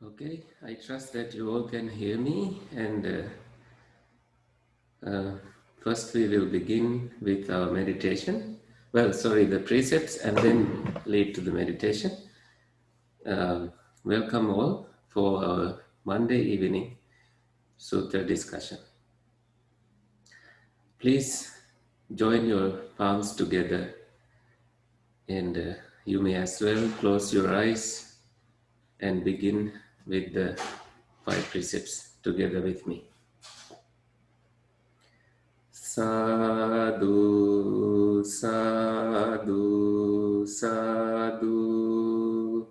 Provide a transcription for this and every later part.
Okay, I trust that you all can hear me, and first we will begin with our meditation. Well, sorry, the precepts, and then lead to the meditation. Welcome all for our Monday evening Sutta discussion. Please join your palms together, and you may as well close your eyes and begin with the 5 precepts together with me. Sadhu, sadhu, sadhu.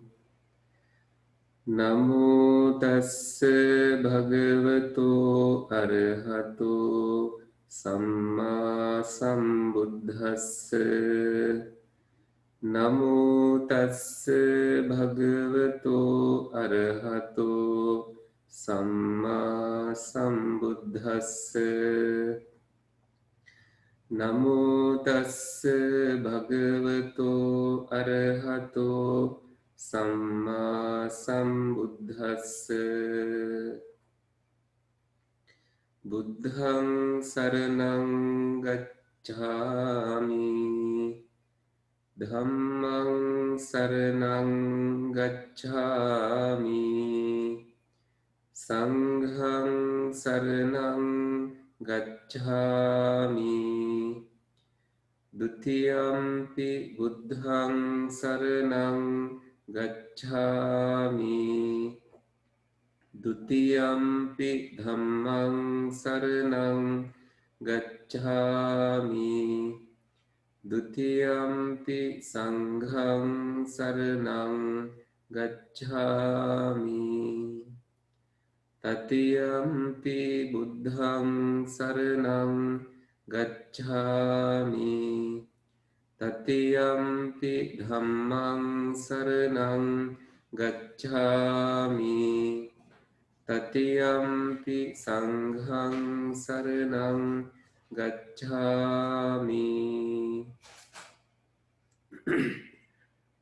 Namo tassa bhagavato arahato samma sambuddhassa. Namo tassa bhagavato arahato samma sambuddhassa. Namo tassa bhagavato arahato samma sambuddhassa. Buddhang saranang gacchami. Dhammang saranang gacchami. Sanghang saranang gacchami. Dutiyampi buddhang saranang gacchami. Dutiyampi dhammang saranang gacchami. Dutiyampi sanghang saranang gacchami. Tatiyampi buddhang saranang gacchami. Tatiyampi dhammang saranang gacchami. Tatiyampi sanghang saranang gacchami.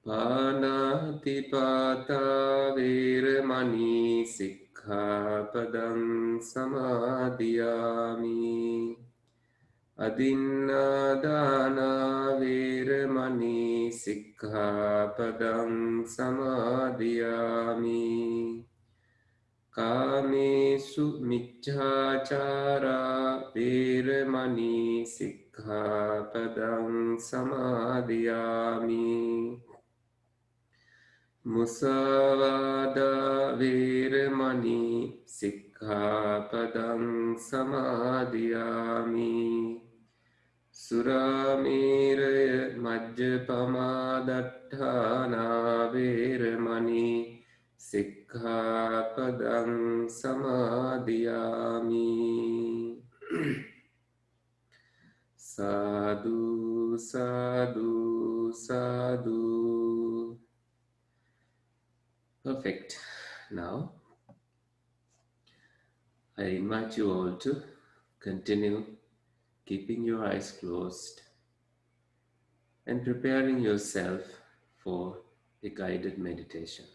Panatipata veramani sikkhapadang samadhiyami. Adinnādāna veramani sikkhapadang samadhiyami. Kāmesu micchācārā veramani sikkhapadang samadhiyami. Musāvādā veramani sikkhapadang samadhiyami. Suramēraya majjapamādātthānā veramani sikkhapadang samadhiyami. Sadhu, sadhu, sadhu. Perfect. Now, I invite you all to continue keeping your eyes closed and preparing yourself for a guided meditation.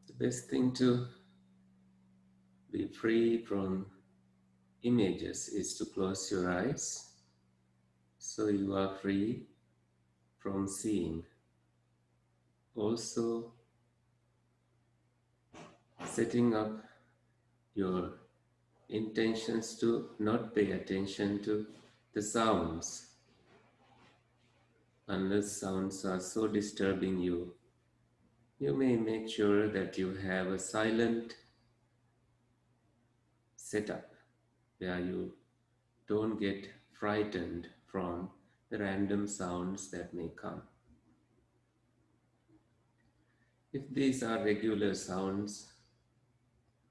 The best thing to be free from images is to close your eyes so you are free from seeing. Also, setting up your intentions to not pay attention to the sounds unless sounds are so disturbing you. You may make sure that you have a silent setup where you don't get frightened from the random sounds that may come. If these are regular sounds,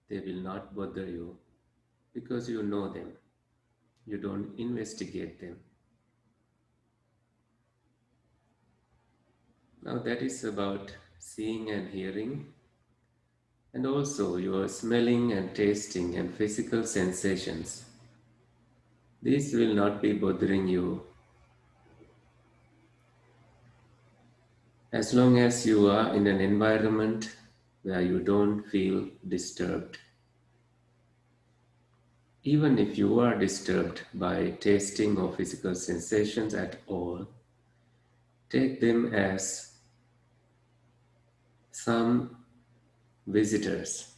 they will not bother you because you know them. You don't investigate them. Now that is about seeing and hearing, and also your smelling and tasting and physical sensations. These will not be bothering you as long as you are in an environment where you don't feel disturbed. Even if you are disturbed by tasting or physical sensations at all, take them as some visitors.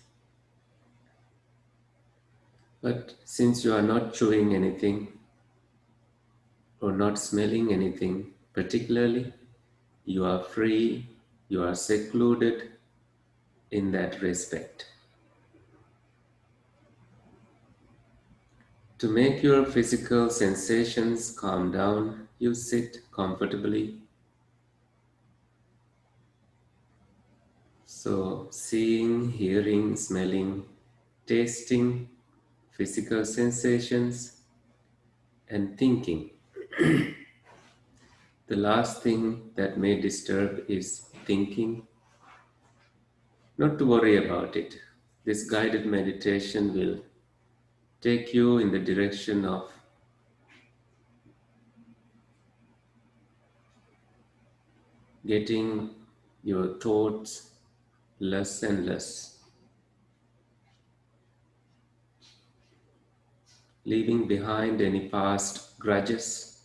But since you are not chewing anything or not smelling anything particularly, you are free, you are secluded in that respect. To make your physical sensations calm down, you sit comfortably. So, seeing, hearing, smelling, tasting, physical sensations, and thinking. The last thing that may disturb is thinking. Not to worry about it. This guided meditation will take you in the direction of getting your thoughts less and less, leaving behind any past grudges,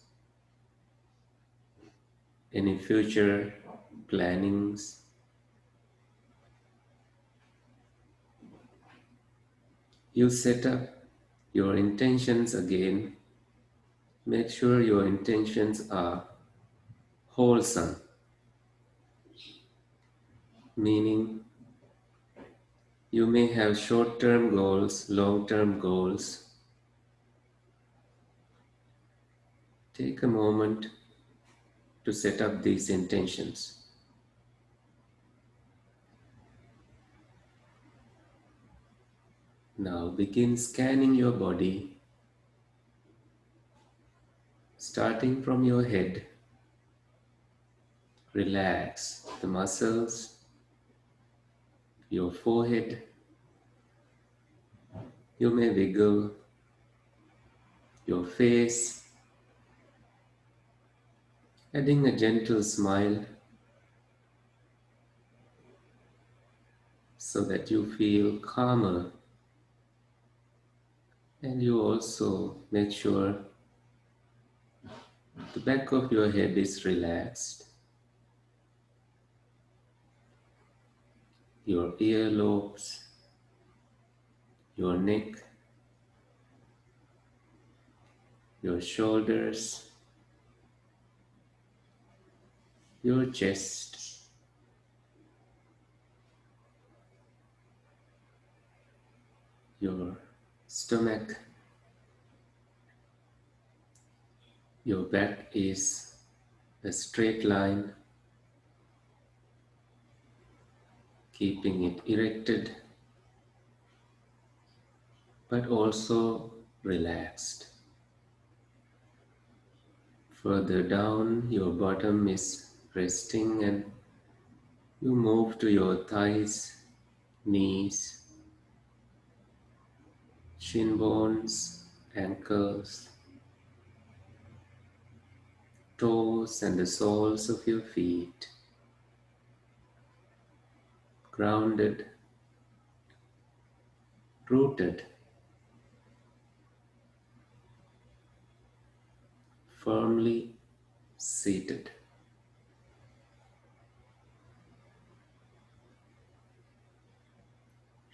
any future plannings. You set up your intentions again. Make sure your intentions are wholesome, meaning you may have short-term goals, long-term goals. Take a moment to set up these intentions. Now begin scanning your body, starting from your head. Relax the muscles, your forehead. You may wiggle your face, adding a gentle smile so that you feel calmer. And you also make sure the back of your head is relaxed. Your earlobes, your neck, your shoulders, your chest, your stomach. Your back is a straight line, keeping it erected, but also relaxed. Further down, your bottom is resting and you move to your thighs, knees, shin bones, ankles, toes and the soles of your feet. Grounded, rooted, firmly seated.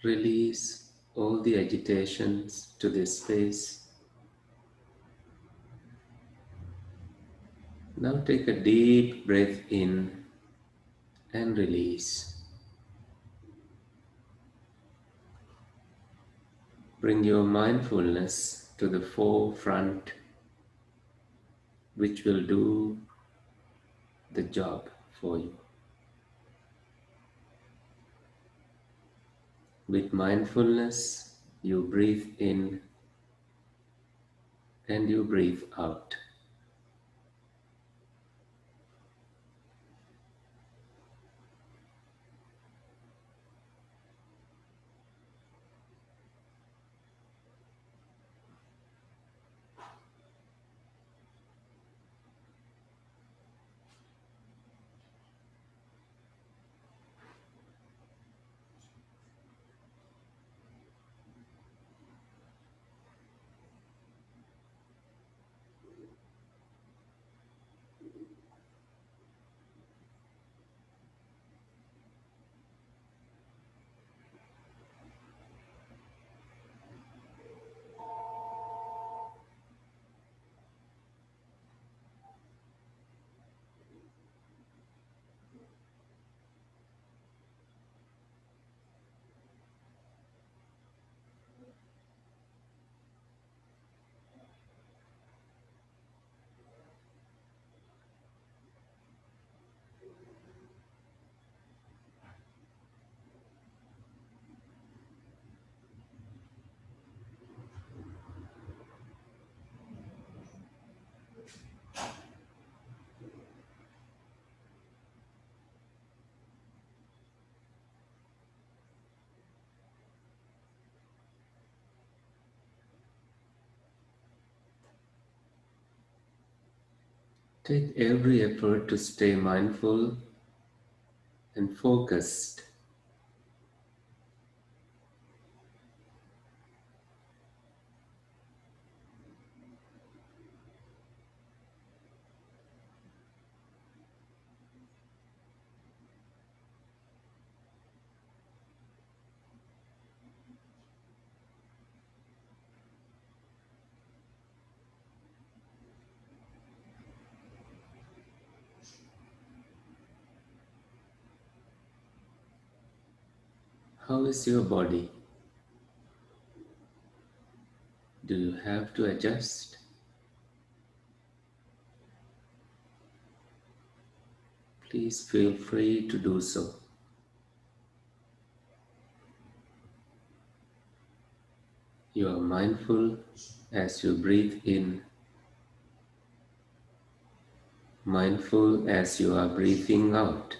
Release all the agitations to this space. Now take a deep breath in and release. Bring your mindfulness to the forefront which will do the job for you. With mindfulness, you breathe in and you breathe out. Take every effort to stay mindful and focused. How is your body? Do you have to adjust? Please feel free to do so. You are mindful as you breathe in, mindful as you are breathing out.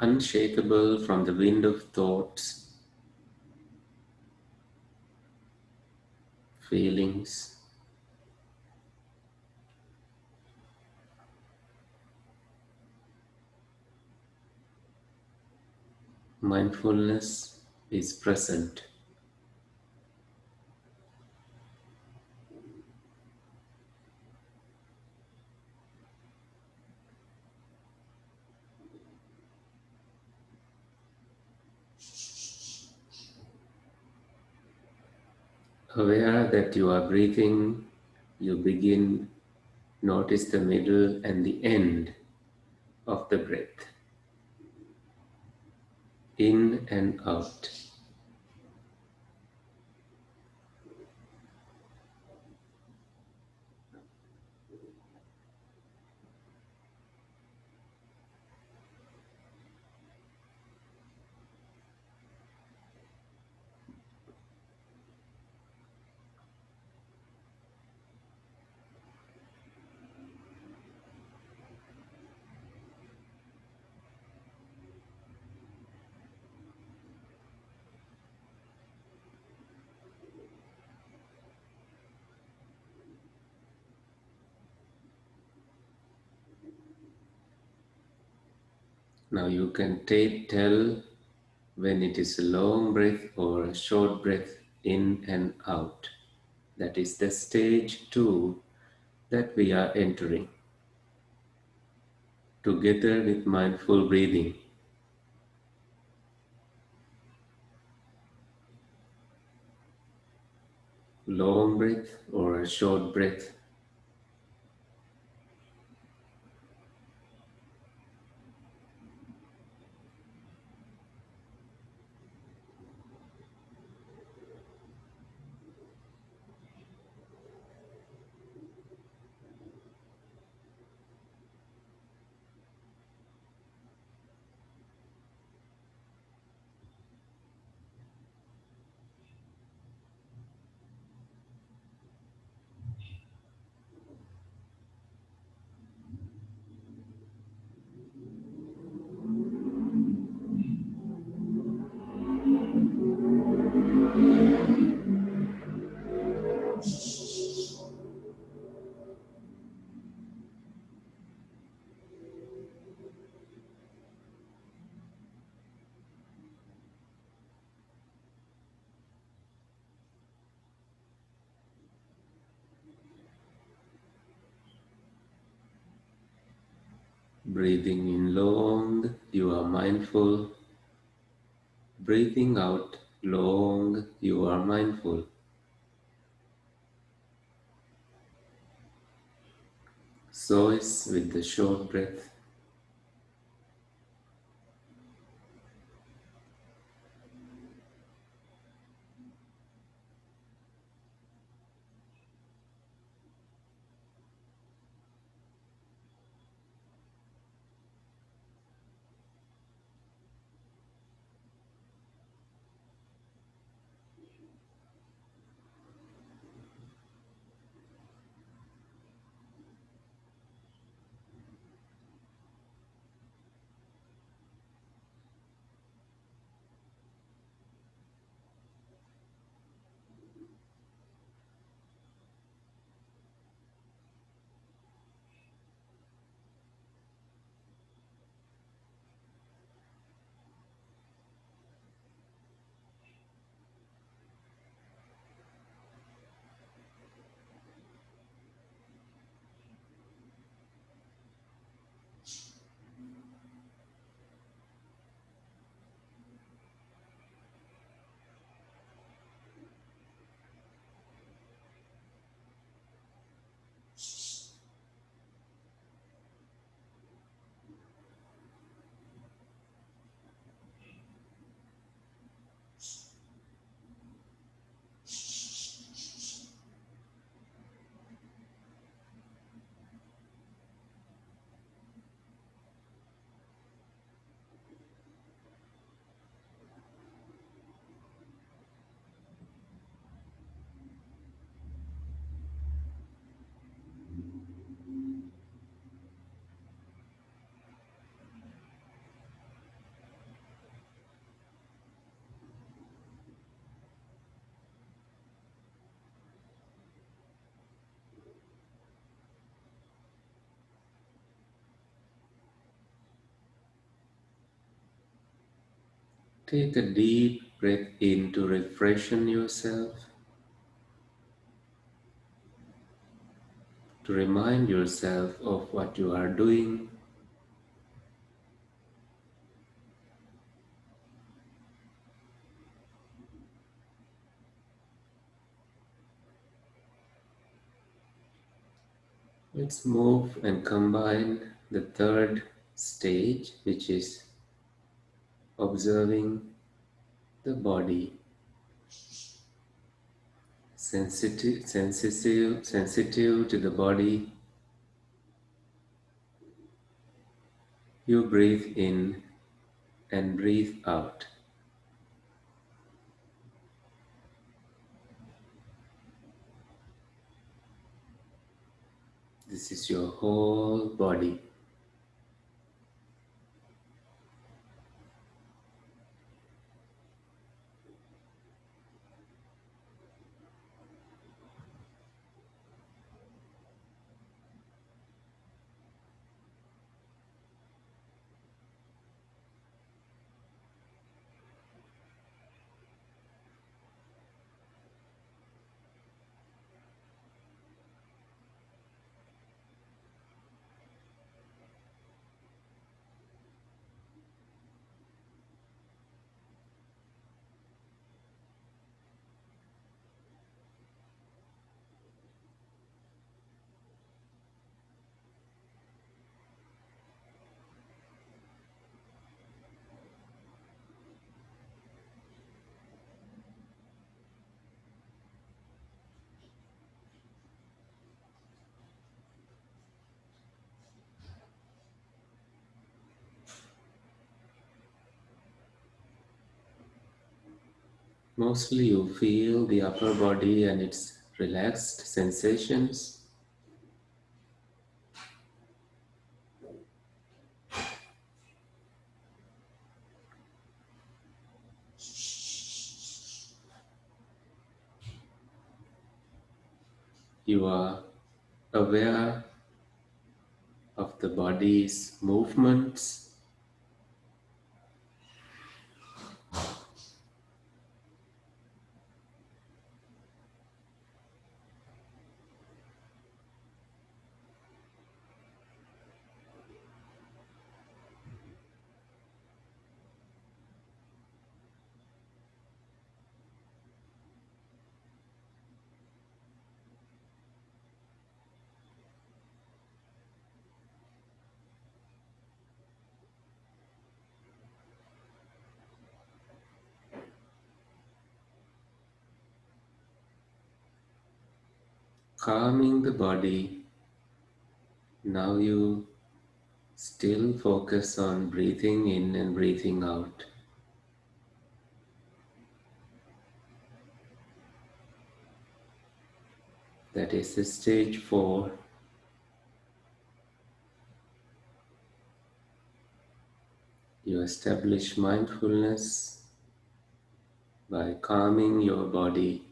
Unshakable from the wind of thoughts, feelings. Mindfulness is present. Aware that you are breathing, you begin, notice the middle and the end of the breath, in and out. Now you can tell when it is a long breath or a short breath in and out. That is the stage 2 that we are entering, together with mindful breathing. long breath or a short breath. Breathing in long, you are mindful. Breathing out long, you are mindful. So is with the short breath. Take a deep breath in to refreshen yourself, to remind yourself of what you are doing. Let's move and combine the third stage, which is observing the body. Sensitive to the body. You breathe in and breathe out. This is your whole body. Mostly you feel the upper body and its relaxed sensations. You are aware of the body's movements. Calming the body. Now you still focus on breathing in and breathing out. That is the stage 4. You establish mindfulness by calming your body.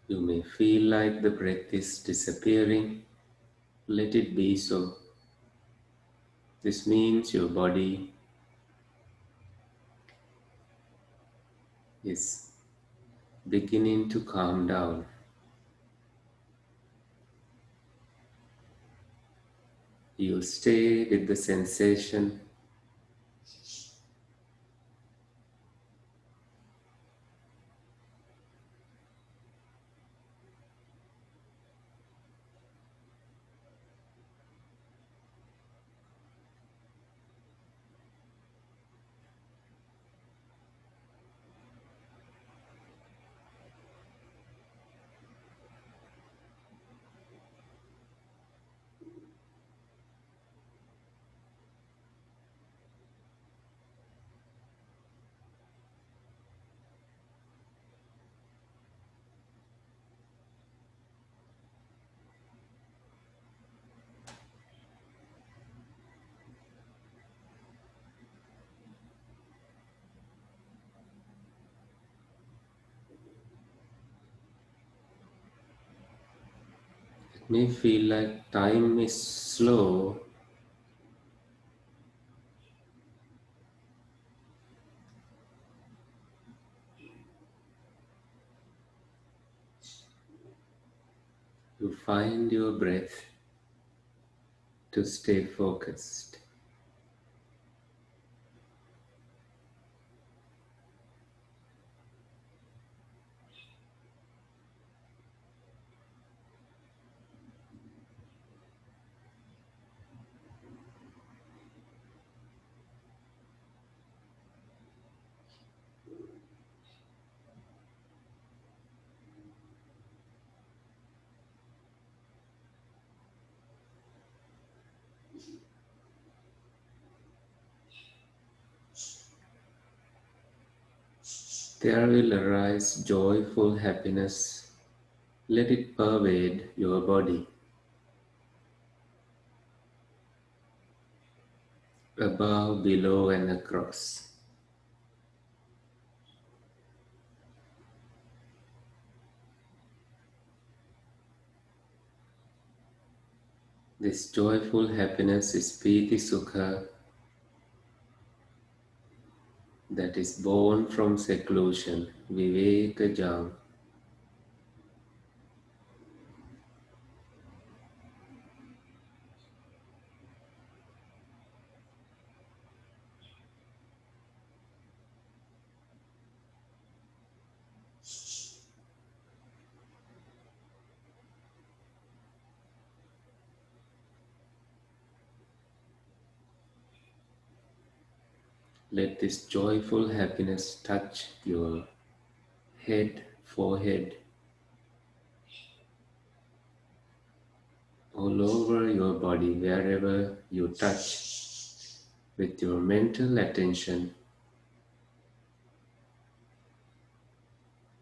You may feel like the breath is disappearing. Let it be so. This means your body is beginning to calm down. You stay with the sensation. It may feel like time is slow. You find your breath to stay focused. There will arise joyful happiness. Let it pervade your body, above, below, and across. This joyful happiness is Piti Sukha that is born from seclusion, Viveka Jam. Let this joyful happiness touch your head, forehead, all over your body, wherever you touch with your mental attention.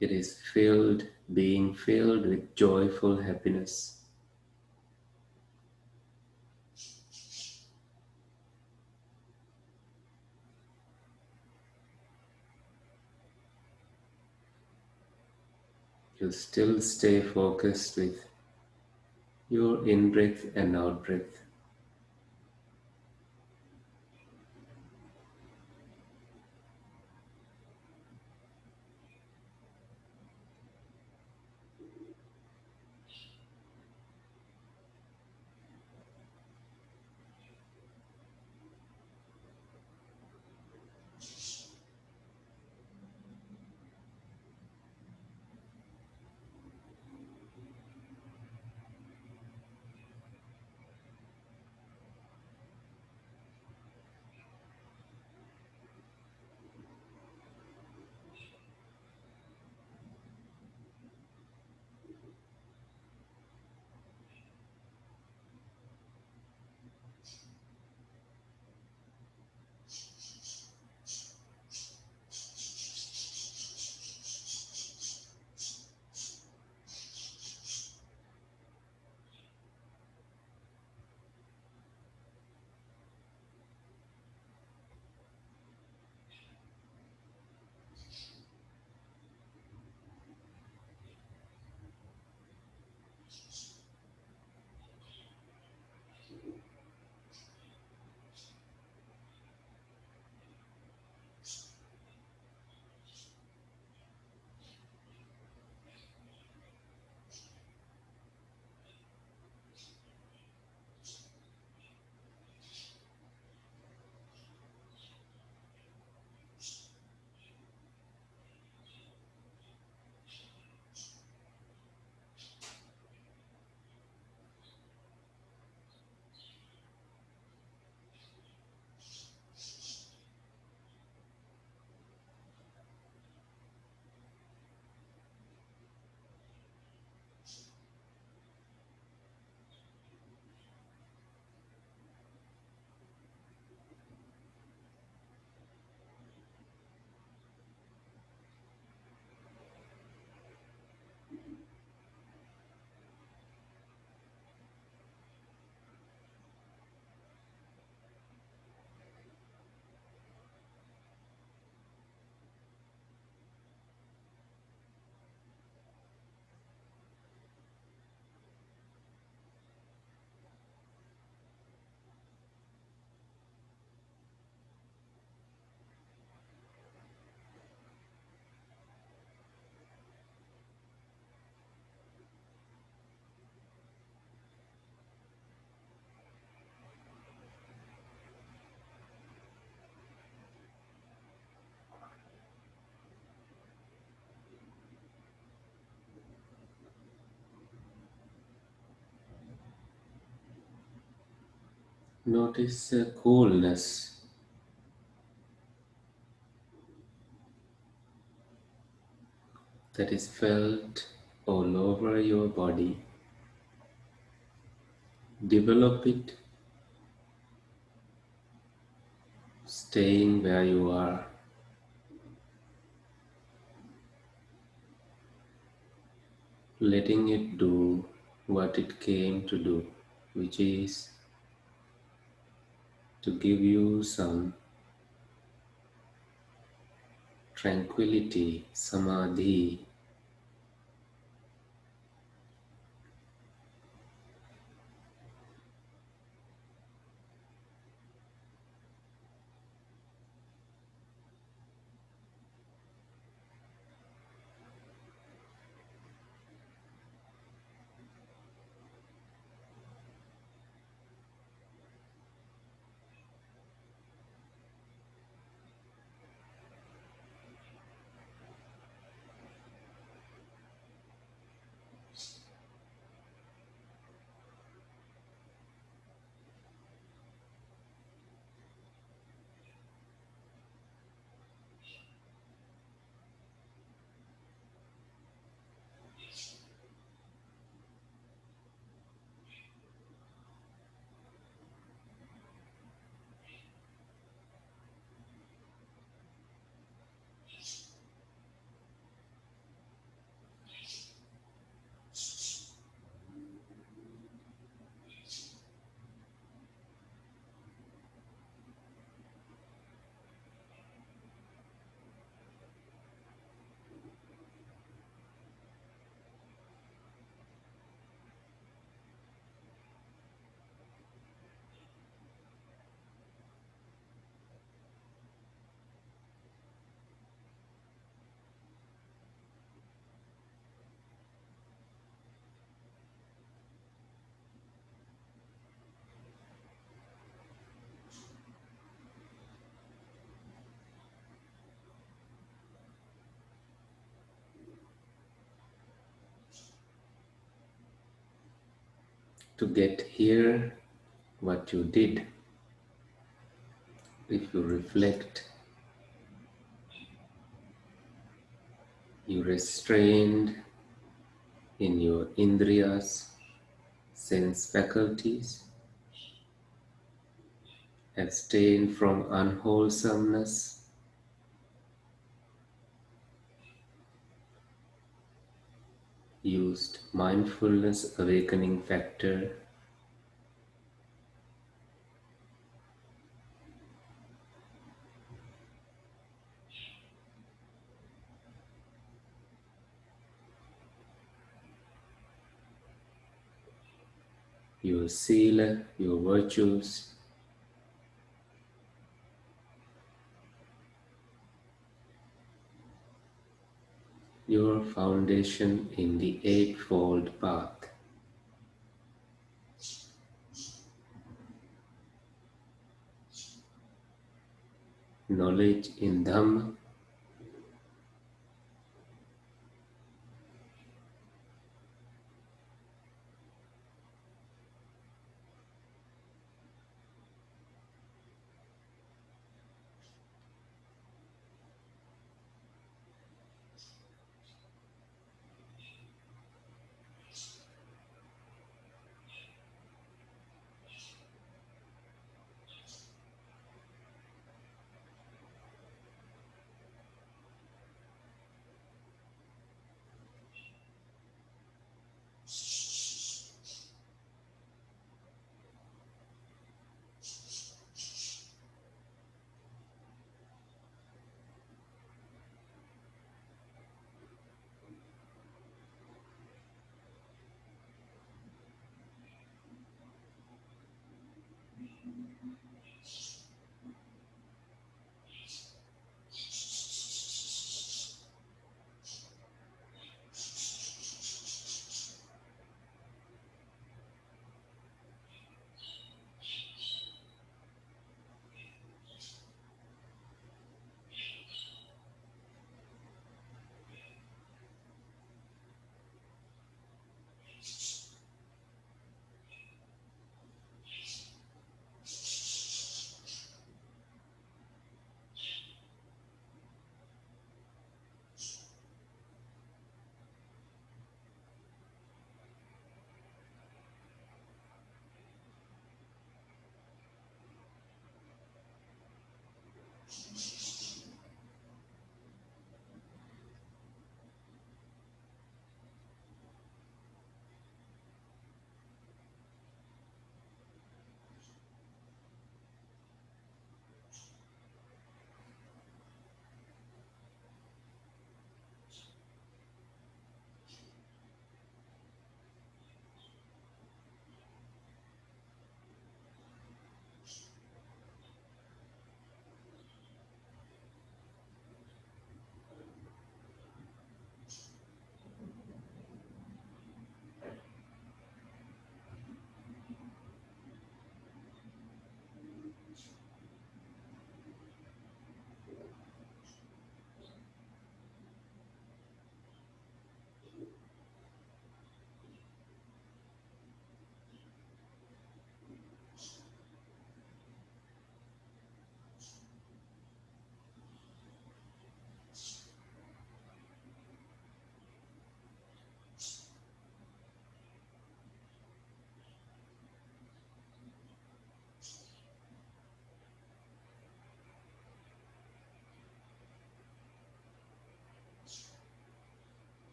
It is filled, being filled with joyful happiness. You still stay focused with your in-breath and out-breath. Notice the coolness that is felt all over your body. Develop it, staying where you are, letting it do what it came to do, which is to give you some tranquility, samadhi. to get here what you did. If you reflect, you restrained in your indriyas, sense faculties, abstain from unwholesomeness, used mindfulness awakening factor, your sila, your virtues, your foundation in the Eightfold Path. Knowledge in Dhamma,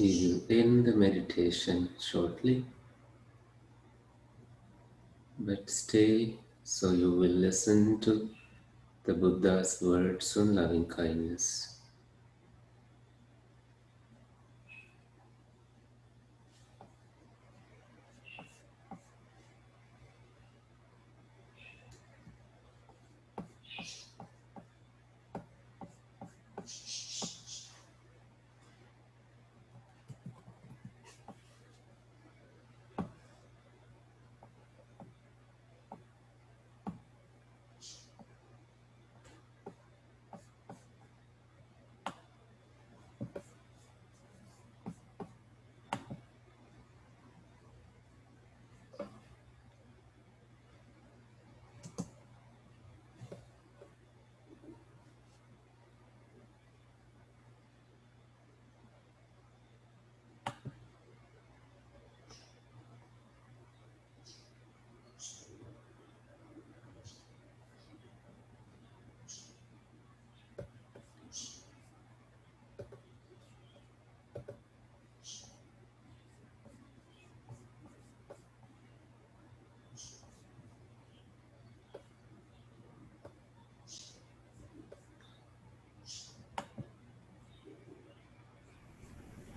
We will end the meditation shortly, but stay so you will listen to the Buddha's words on loving kindness.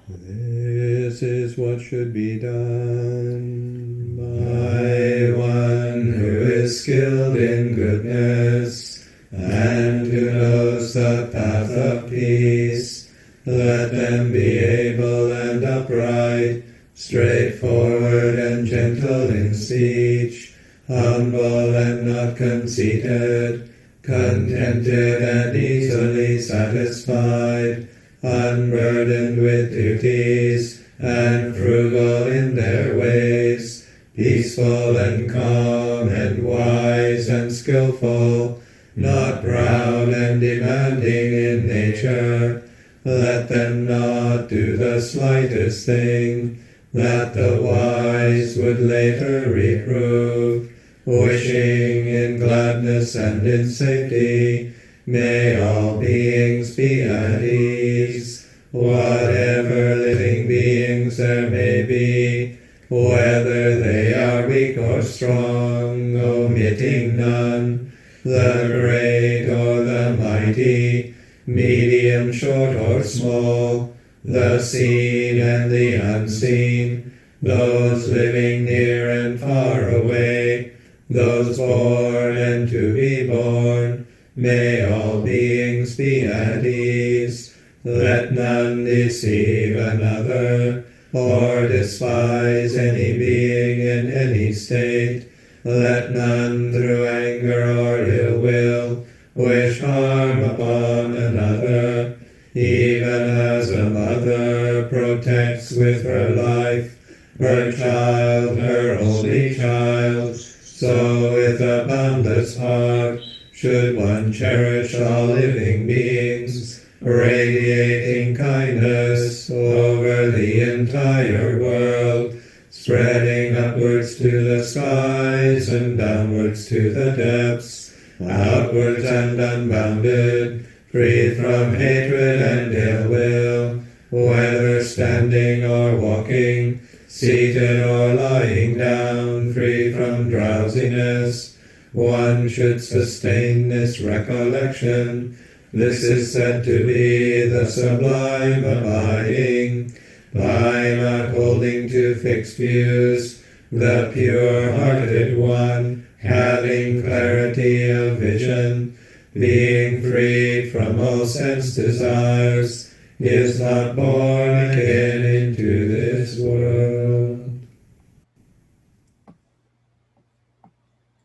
This is what should be done by one who is skilled in goodness and who knows the path of peace. Let them be able and upright, straightforward and gentle in speech, humble and not conceited, contented and easily satisfied, unburdened with duties, and frugal in their ways, peaceful and calm and wise and skillful, not proud and demanding in nature. Let them not do the slightest thing that the wise would later reprove, wishing in gladness and in safety. May all beings be at ease, whatever living beings there may be, whether they are weak or strong, omitting none, the great or the mighty, medium, short or small, the seen and the unseen, those living near and far away, those born and to be born. May all beings be at ease. Let none deceive another, or despise any being in any state. Let none through anger or ill will wish harm upon another, even as a mother protects with her life her child, her only child, so with a boundless heart should one cherish all living beings, radiating kindness over the entire world, spreading upwards to the skies and downwards to the depths, outwards and unbounded, free from hatred and ill will, whether standing or walking, seated or lying down, free from drowsiness. One should sustain this recollection. This is said to be the sublime abiding, by not holding to fixed views, the pure-hearted one, having clarity of vision, being freed from all sense desires, is not born again into this world.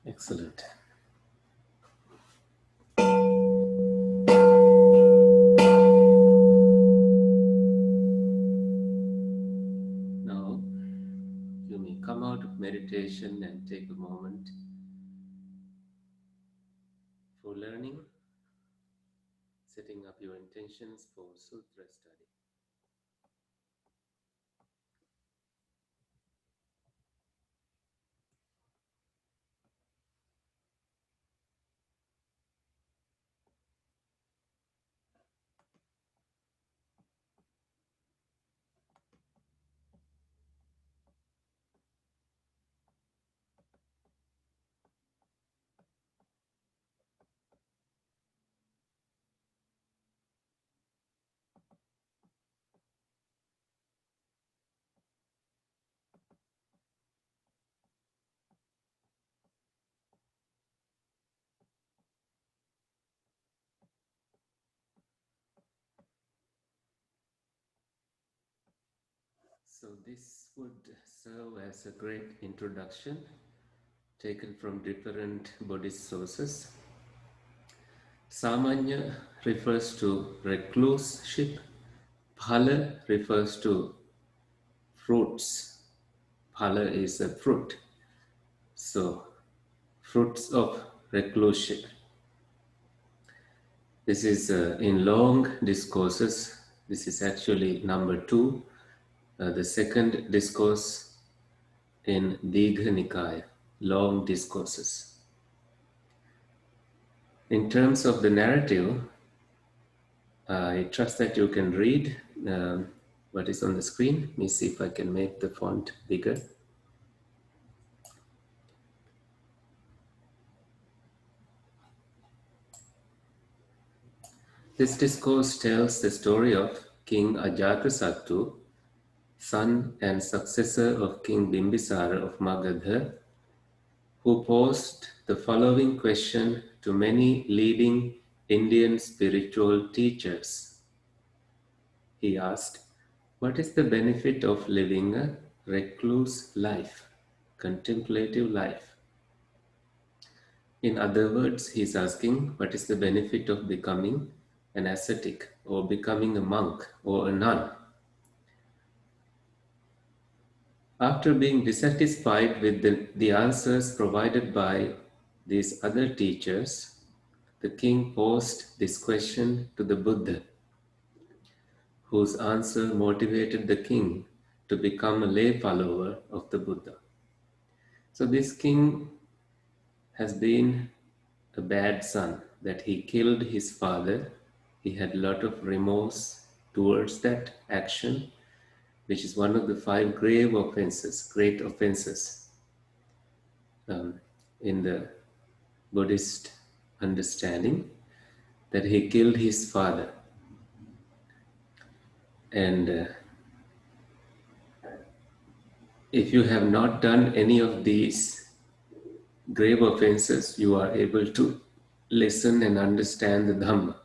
Excellent. Now, you may come out of meditation and take a moment for learning, setting up your intentions for sutra study. So this would serve as a great introduction taken from different Buddhist sources. Samañña refers to recluseship. Phala refers to fruits. Phala is a fruit. So, fruits of recluseship. This is in long discourses. This is actually number 2, the second discourse in Digha Nikaya, long discourses. In terms of the narrative, I trust that you can read what is on the screen. Let me see if I can make the font bigger. This discourse tells the story of King Ajatasattu, son and successor of King Bimbisara of Magadha, who posed the following question to many leading Indian spiritual teachers. He asked, "What is the benefit of living a recluse life, contemplative life?" In other words, he's asking, what is the benefit of becoming an ascetic or becoming a monk or a nun? After being dissatisfied with the answers provided by these other teachers, the king posed this question to the Buddha, whose answer motivated the king to become a lay follower of the Buddha. So this king has been a bad son, that he killed his father. He had a lot of remorse towards that action, which is one of the 5 grave offenses, great offenses in the Buddhist understanding, that he killed his father. And if you have not done any of these grave offenses, you are able to listen and understand the Dhamma.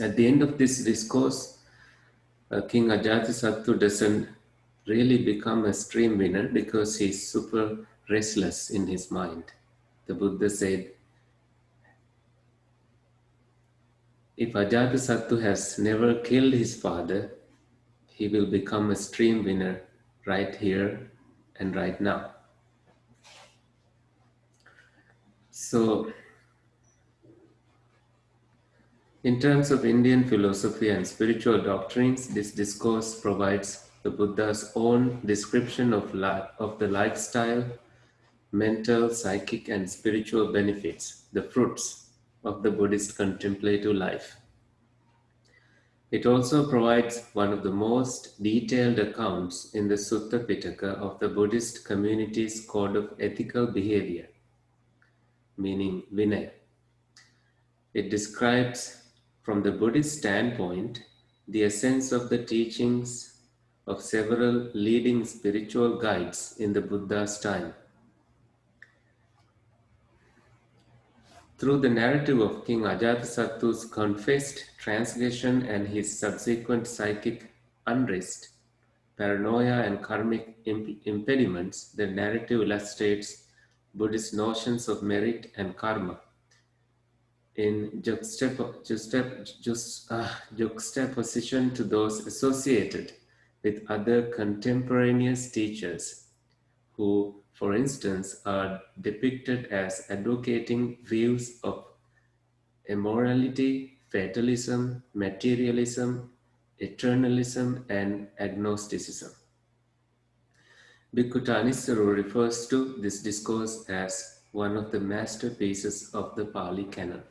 At the end of this discourse, King Ajatasattu doesn't really become a stream winner because he's super restless in his mind. The Buddha said, if Ajatasattu has never killed his father, he will become a stream winner right here and right now. So, in terms of Indian philosophy and spiritual doctrines, this discourse provides the Buddha's own description of the lifestyle, mental, psychic, and spiritual benefits, the fruits of the Buddhist contemplative life. It also provides one of the most detailed accounts in the Sutta Pitaka of the Buddhist community's code of ethical behavior, meaning Vinaya. It describes, from the Buddhist standpoint, the essence of the teachings of several leading spiritual guides in the Buddha's time. Through the narrative of King Ajatasattu's confessed transgression and his subsequent psychic unrest, paranoia, and karmic impediments, the narrative illustrates Buddhist notions of merit and karma in juxtaposition to those associated with other contemporaneous teachers who, for instance, are depicted as advocating views of immorality, fatalism, materialism, eternalism, and agnosticism. Bhikkhu Thanissaro refers to this discourse as one of the masterpieces of the Pali Canon.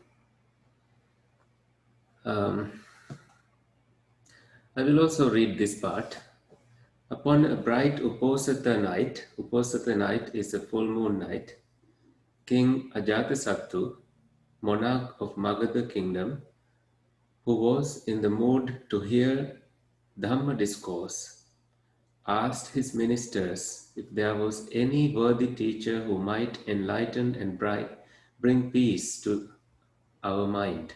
I will also read this part. Upon a bright Uposatha night is a full moon night, King Ajatasattu, monarch of Magadha kingdom, who was in the mood to hear Dhamma discourse, asked his ministers if there was any worthy teacher who might enlighten and bring peace to our mind.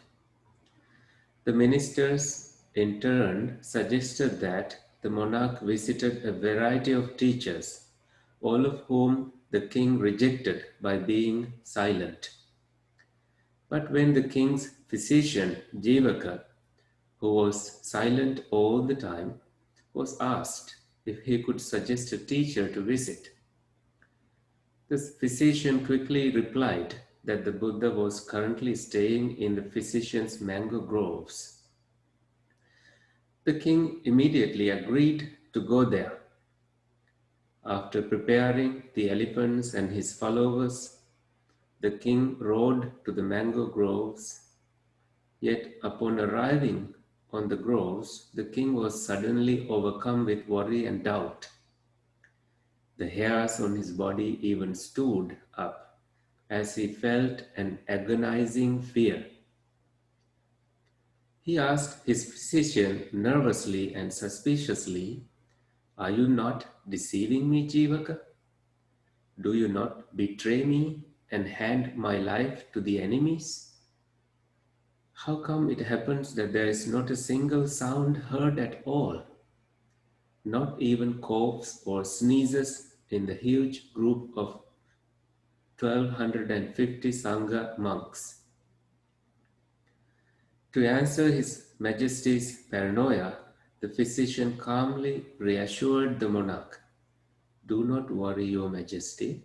The ministers, in turn, suggested that the monarch visited a variety of teachers, all of whom the king rejected by being silent. But when the king's physician, Jivaka, who was silent all the time, was asked if he could suggest a teacher to visit, the physician quickly replied that the Buddha was currently staying in the physician's mango groves. The king immediately agreed to go there. After preparing the elephants and his followers, the king rode to the mango groves. Yet upon arriving on the groves, the king was suddenly overcome with worry and doubt. The hairs on his body even stood up as he felt an agonizing fear. He asked his physician nervously and suspiciously, "Are you not deceiving me, Jivaka? Do you not betray me and hand my life to the enemies? How come it happens that there is not a single sound heard at all? Not even coughs or sneezes in the huge group of 1250 Sangha monks." To answer His Majesty's paranoia, the physician calmly reassured the monarch, "Do not worry, Your Majesty.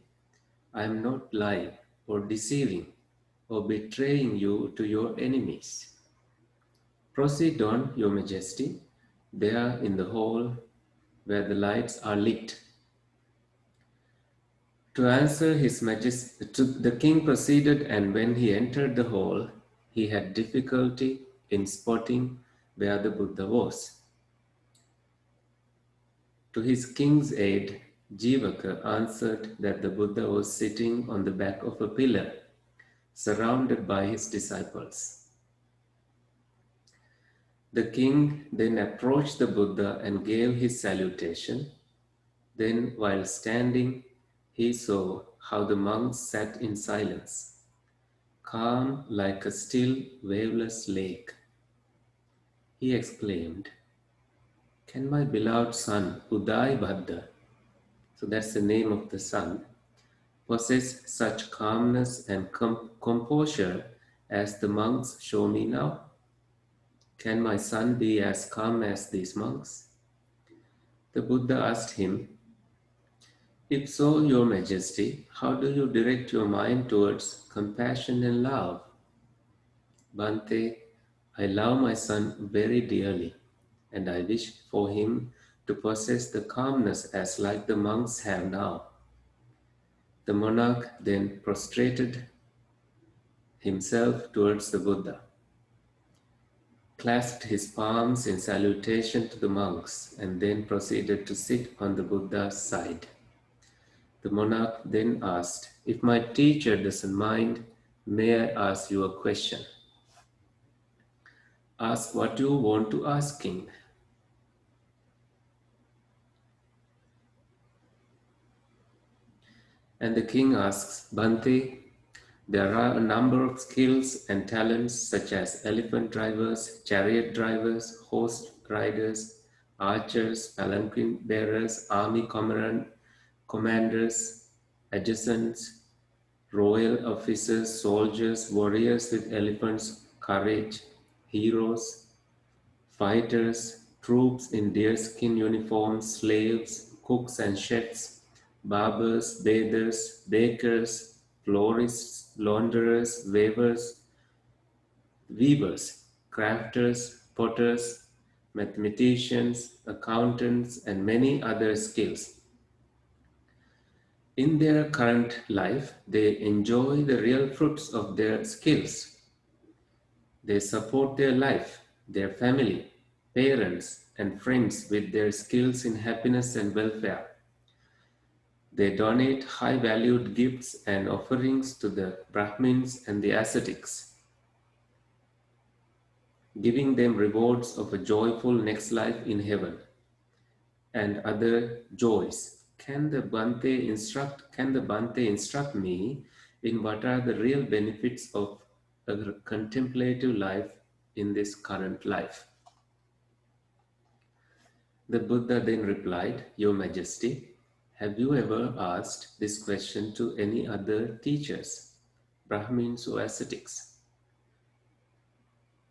I am not lying or deceiving or betraying you to your enemies. Proceed on, Your Majesty, there in the hall where the lights are lit." To answer His Majesty, the king proceeded, and when he entered the hall, he had difficulty in spotting where the Buddha was. To his king's aid, Jivaka answered that the Buddha was sitting on the back of a pillar, surrounded by his disciples. The king then approached the Buddha and gave his salutation. Then, while standing, he saw how the monks sat in silence, calm like a still, waveless lake. He exclaimed, "Can my beloved son, Uday Bhadda," so that's the name of the son, "possess such calmness and composure as the monks show me now? Can my son be as calm as these monks?" The Buddha asked him, "If so, Your Majesty, how do you direct your mind towards compassion and love?" "Bhante, I love my son very dearly, and I wish for him to possess the calmness as like the monks have now." The monarch then prostrated himself towards the Buddha, clasped his palms in salutation to the monks, and then proceeded to sit on the Buddha's side. The monarch then asked, "If my teacher doesn't mind, may I ask you a question?" "Ask what you want to ask, King." And the king asks, "Bhante, there are a number of skills and talents such as elephant drivers, chariot drivers, horse riders, archers, palanquin bearers, army commanders, adjutants, royal officers, soldiers, warriors with elephants' courage, heroes, fighters, troops in deerskin uniforms, slaves, cooks and chefs, barbers, bathers, bakers, florists, launderers, weavers, crafters, potters, mathematicians, accountants, and many other skills. In their current life, they enjoy the real fruits of their skills. They support their life, their family, parents, and friends with their skills in happiness and welfare. They donate high-valued gifts and offerings to the Brahmins and the ascetics, giving them rewards of a joyful next life in heaven and other joys. Can the Bhante instruct me in what are the real benefits of a contemplative life in this current life?" The Buddha then replied, "Your Majesty, have you ever asked this question to any other teachers, Brahmins or ascetics?"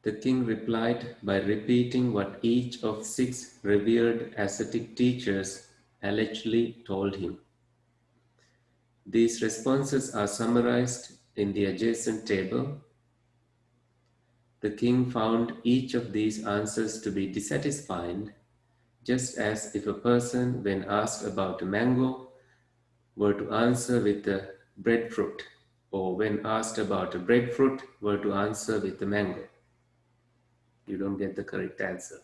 The king replied by repeating what each of 6 revered ascetic teachers allegedly told him. These responses are summarized in the adjacent table. The king found each of these answers to be dissatisfying, just as if a person, when asked about a mango, were to answer with the breadfruit, or when asked about a breadfruit, were to answer with the mango. You don't get the correct answer.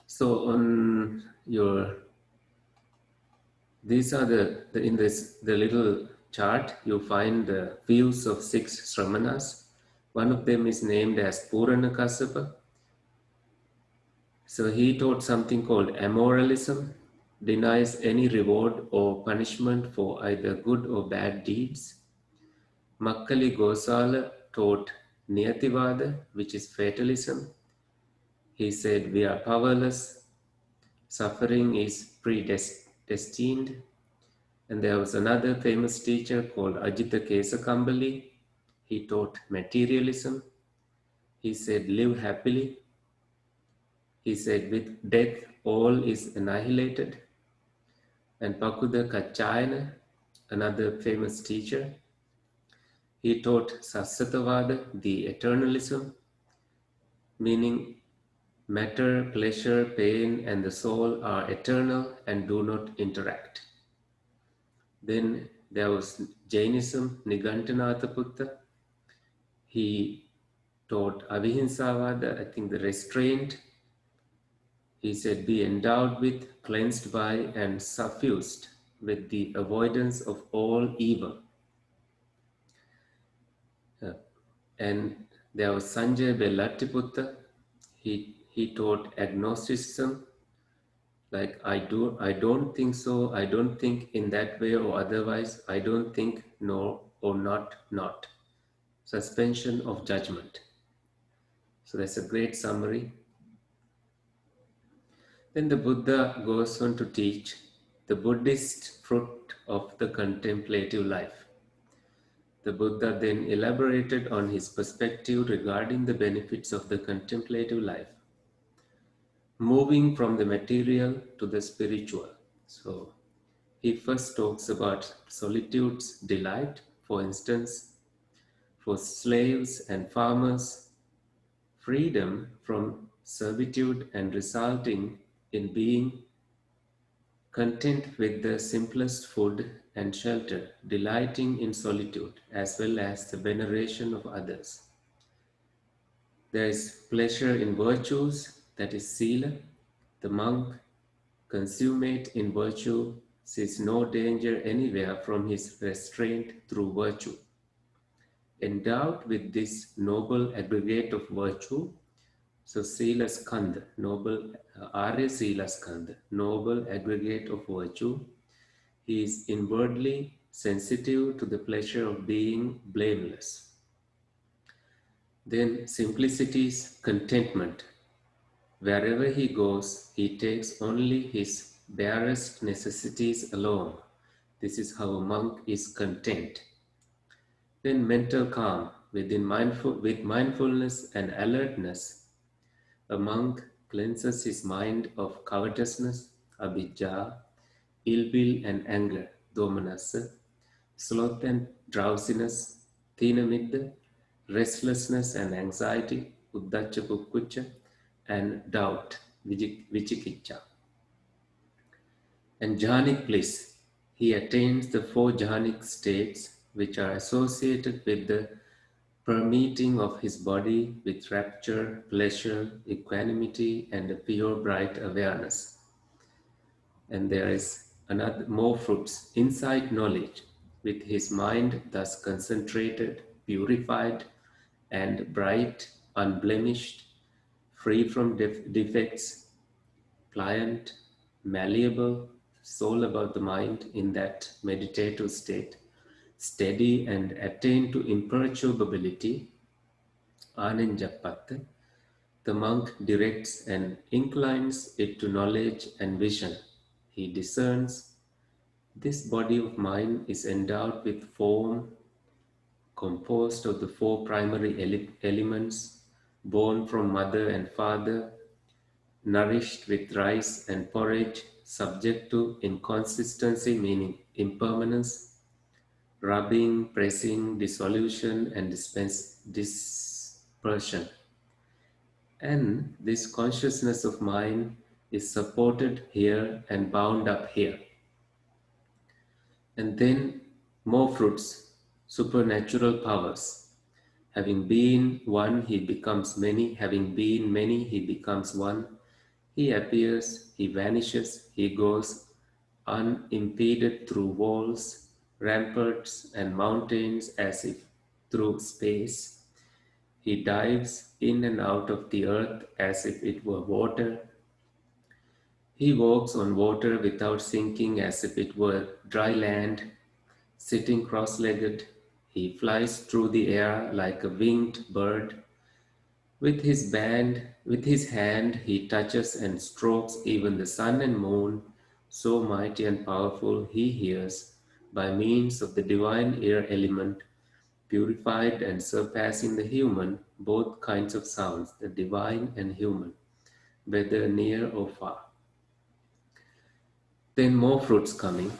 So on your, these are the little chart, you find the views of 6 Sramanas. One of them is named as Purana Kassapa. So he taught something called Immoralism, denies any reward or punishment for either good or bad deeds. Makkali Gosala taught Niyativada, which is fatalism. He said we are powerless, suffering is predestined. And there was another famous teacher called Ajita Kesakambali. He taught materialism. He said live happily. He said with death all is annihilated. And Pakuda Kachayana, another famous teacher, he taught Sassatavada, the eternalism, meaning matter, pleasure, pain, and the soul are eternal and do not interact. Then there was Jainism, Nigantanataputta. He taught Avihinsavada, I think the restraint. He said, be endowed with, cleansed by, and suffused with the avoidance of all evil. And there was Sanjay Bellatiputta. He taught agnosticism, like I don't think so, I don't think in that way or otherwise, I don't think no or not. Suspension of judgment. So that's a great summary. Then the Buddha goes on to teach the Buddhist fruit of the contemplative life. The Buddha then elaborated on his perspective regarding the benefits of the contemplative life, moving from the material to the spiritual. So he first talks about solitude's delight, for instance, for slaves and farmers, freedom from servitude and resulting in being content with the simplest food and shelter, delighting in solitude as well as the veneration of others. There is pleasure in virtues, that is sila. The monk, consummate in virtue, sees no danger anywhere from his restraint through virtue. Endowed with this noble aggregate of virtue, so Sila Skandha, noble Arya Sila Skandha, noble aggregate of virtue, he is inwardly sensitive to the pleasure of being blameless. Then simplicity's contentment. Wherever he goes, he takes only his barest necessities alone. This is how a monk is content. Then mental calm. With mindfulness and alertness, a monk cleanses his mind of covetousness, abhijja, ill will and anger, domanassa, sloth and drowsiness, thina restlessness and anxiety, uddhacha kukkucha, and doubt, vichikicca. And jhanic bliss, he attains the 4 jhanic states which are associated with the permeating of his body with rapture, pleasure, equanimity, and a pure bright awareness. And there is another more fruits, insight knowledge, with his mind thus concentrated, purified, and bright, unblemished, free from defects, pliant, malleable, soul about the mind in that meditative state, steady and attain to imperturbability, anenjapat, The monk directs and inclines it to knowledge and vision. He discerns this body of mine is endowed with form, composed of the four primary elements, born from mother and father, nourished with rice and porridge, subject to inconsistency, meaning impermanence, rubbing, pressing, dissolution, and dispersion. And this consciousness of mine is supported here and bound up here. And then more fruits, supernatural powers. Having been one, he becomes many. Having been many, he becomes one. He appears, he vanishes, he goes unimpeded through walls, ramparts, and mountains as if through space. He dives in and out of the earth as if it were water. He walks on water without sinking as if it were dry land. Sitting cross-legged, he flies through the air like a winged bird. With his hand, he touches and strokes even the sun and moon. So mighty and powerful, he hears by means of the divine ear element, purified and surpassing the human, both kinds of sounds, the divine and human, whether near or far. Then more fruits coming.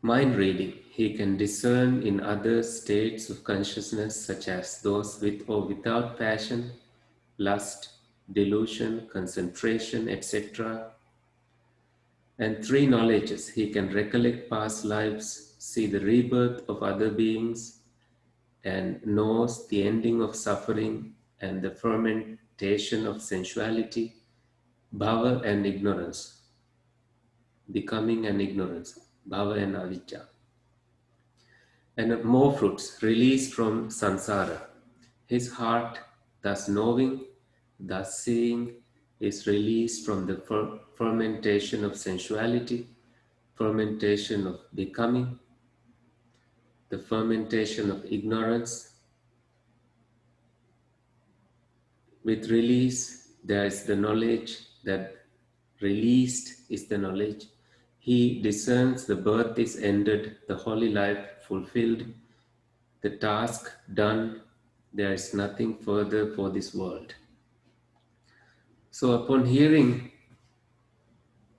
Mind reading. He can discern in other states of consciousness, such as those with or without passion, lust, delusion, concentration, etc. And three knowledges. He can recollect past lives, see the rebirth of other beings, and knows the ending of suffering and the fermentation of sensuality, bhava and ignorance, becoming and ignorance, bhava and avijja. And more fruits released from samsara. His heart, thus knowing, thus seeing, is released from the fermentation of sensuality, fermentation of becoming, the fermentation of ignorance. With release, there is the knowledge that released is the knowledge. He discerns the birth is ended, the holy life fulfilled, the task done. There is nothing further for this world. So upon hearing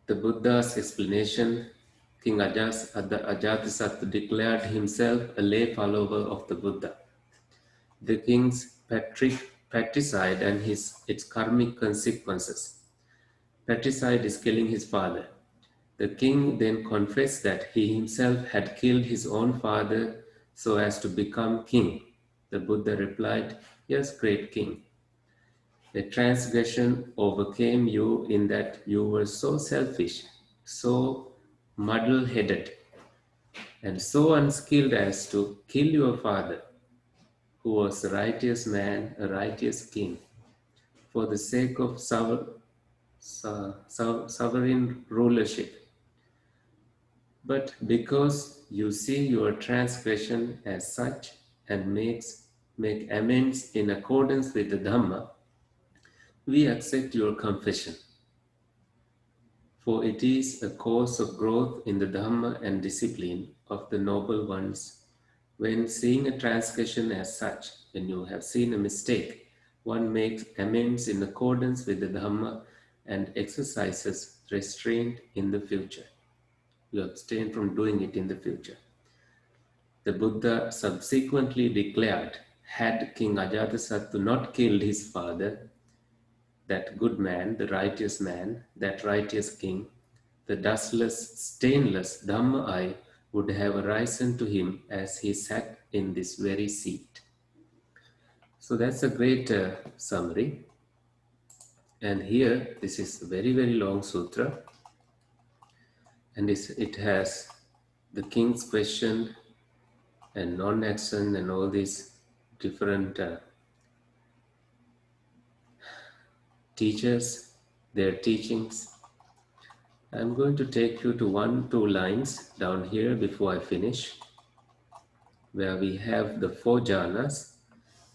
the Buddha's explanation, King Ajatasattu declared himself a lay follower of the Buddha. The king's patricide and its karmic consequences. Patricide is killing his father. The king then confessed that he himself had killed his own father so as to become king. The Buddha replied, "Yes, great king. The transgression overcame you in that you were so selfish, so muddle-headed, and so unskilled as to kill your father, who was a righteous man, a righteous king, for the sake of sovereign rulership. But because you see your transgression as such and make amends in accordance with the Dhamma, we accept your confession. For it is a cause of growth in the Dhamma and discipline of the noble ones. When seeing a transgression as such, when you have seen a mistake, one makes amends in accordance with the Dhamma and exercises restraint in the future. You abstain from doing it in the future." The Buddha subsequently declared, had King Ajatasattu not killed his father, that good man, the righteous man, that righteous king, the dustless, stainless Dhamma eye would have arisen to him as he sat in this very seat. So that's a great summary. And here, this is a very, very long sutra. And it has the king's question and non-action and all these different teachers, their teachings. I'm going to take you to 2 lines down here before I finish, where we have the 4 jhanas.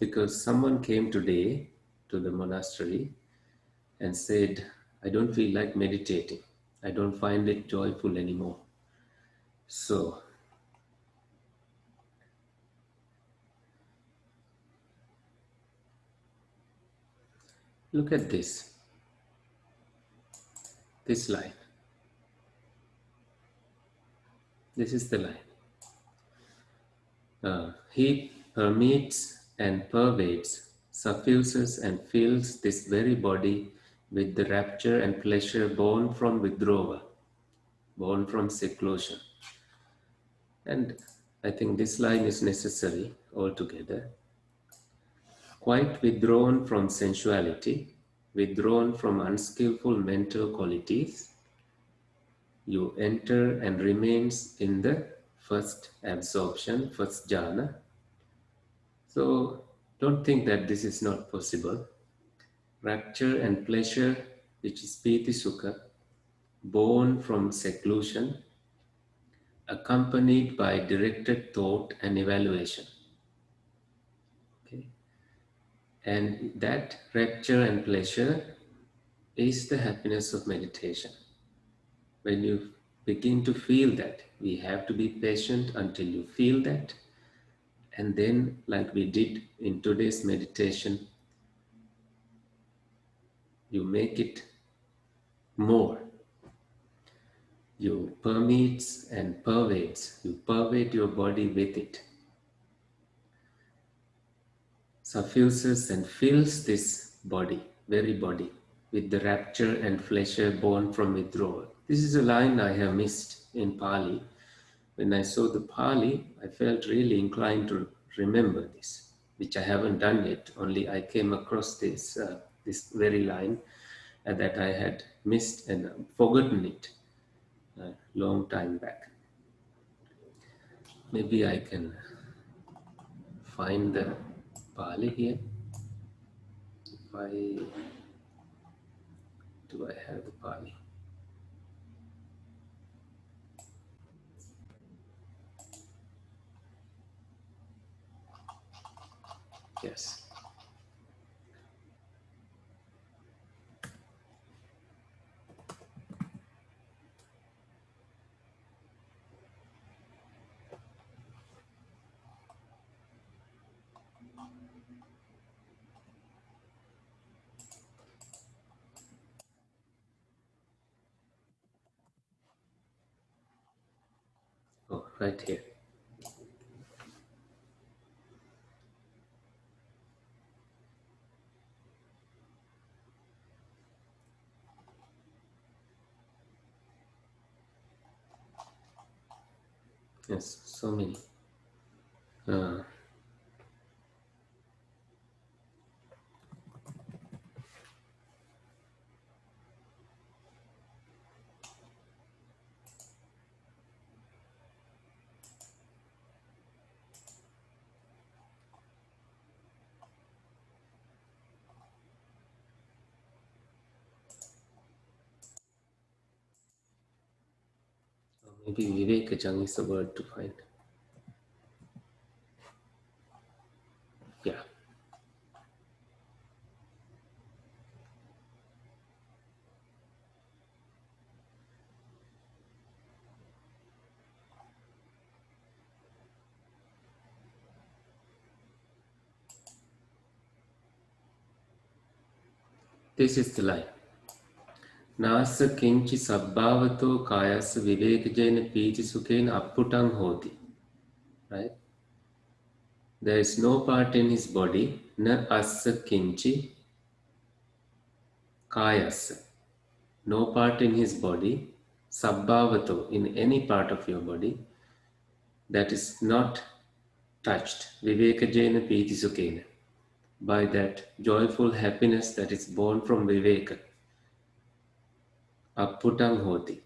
because someone came today to the monastery and said, I don't feel like meditating. I don't find it joyful anymore. So, look at this line. This is the line. He permeates and pervades, suffuses and fills this very body with the rapture and pleasure born from withdrawal, born from seclusion. And I think this line is necessary altogether. Quite withdrawn from sensuality, withdrawn from unskillful mental qualities, you enter and remains in the first absorption, first jhana. So don't think that this is not possible. Rapture and pleasure, which is piti sukha, born from seclusion, accompanied by directed thought and evaluation. Okay? And that rapture and pleasure is the happiness of meditation. When you begin to feel that, we have to be patient until you feel that. And then, like we did in today's meditation, you make it more. You permeates and pervades. You pervade your body with it. Suffuses and fills this body, very body, with the rapture and pleasure born from withdrawal. This is a line I have missed in Pali. When I saw the Pali, I felt really inclined to remember this, which I haven't done yet. Only I came across this this very line that I had missed and forgotten it a long time back. Maybe I can find the Pali here. Do I have the Pali? Yes. Oh, right here. Yes, so many. Maybe Vivekajang is the word to find. Yeah. This is the line. Nasa kinchi sabbhavato kayasa vivekajena piti sukhena apputang hoti. Right? There is no part in his body, na assa kinchi kayasa. No part in his body, sabbhavato, in any part of your body, that is not touched, vivekajena piti sukhena, by that joyful happiness that is born from viveka. Apputang hoti.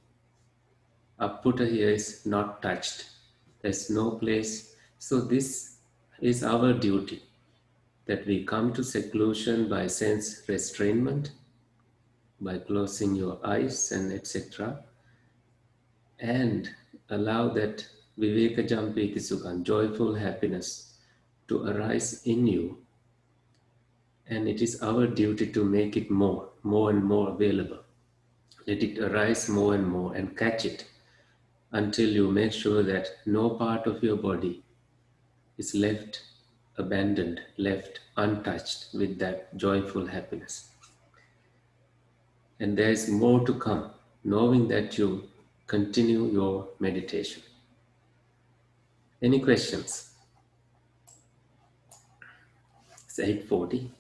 Apputa here is not touched. There's no place. So this is our duty, that we come to seclusion by sense restrainment, by closing your eyes and etc. and allow that viveka jampiti sukha, joyful happiness, to arise in you And it is our duty to make it more and more available. Let it arise more and more and catch it until you make sure that no part of your body is left abandoned, left untouched with that joyful happiness. And there is more to come, knowing that you continue your meditation. Any questions? It's 8:40.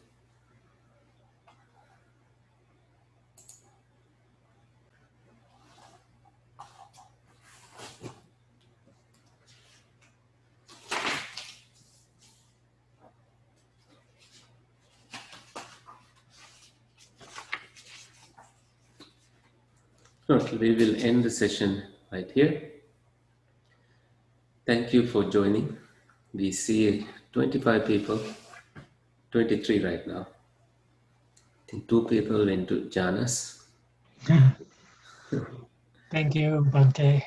Okay, we will end the session right here. Thank you for joining. We see 25 people, 23 right now. I think 2 people went to Jhanas. Thank you, Bhante.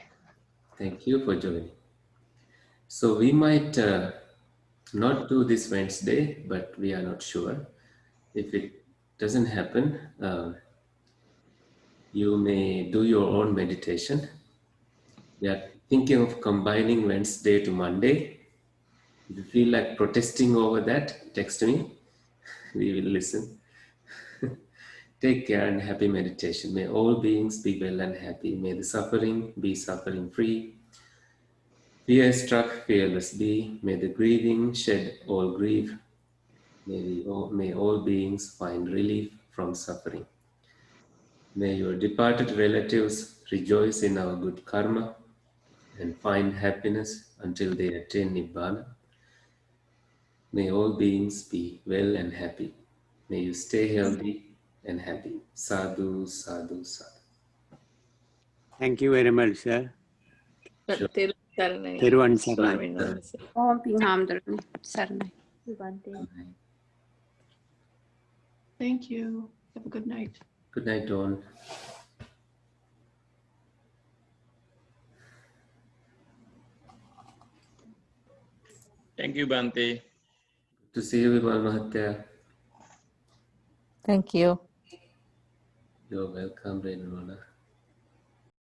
Thank you for joining. So we might not do this Wednesday, but we are not sure. If it doesn't happen, you may do your own meditation. We are thinking of combining Wednesday to Monday. If you feel like protesting over that, text me. We will listen. Take care and happy meditation. May all beings be well and happy. May the suffering be suffering free. Fear struck, fearless be. May the grieving shed all grief. May all beings find relief from suffering. May your departed relatives rejoice in our good karma and find happiness until they attain Nibbana. May all beings be well and happy. May you stay healthy and happy. Sadhu, sadhu, sadhu. Thank you very much, sir. Sure. Thiruvan Saranai. Om Pinhamdarani. Saranai. Thank you. Have a good night. Good night, Dawn. Thank you, Bhante. Good to see you, Vimal Mahatya. Thank you. You're welcome, Renamona.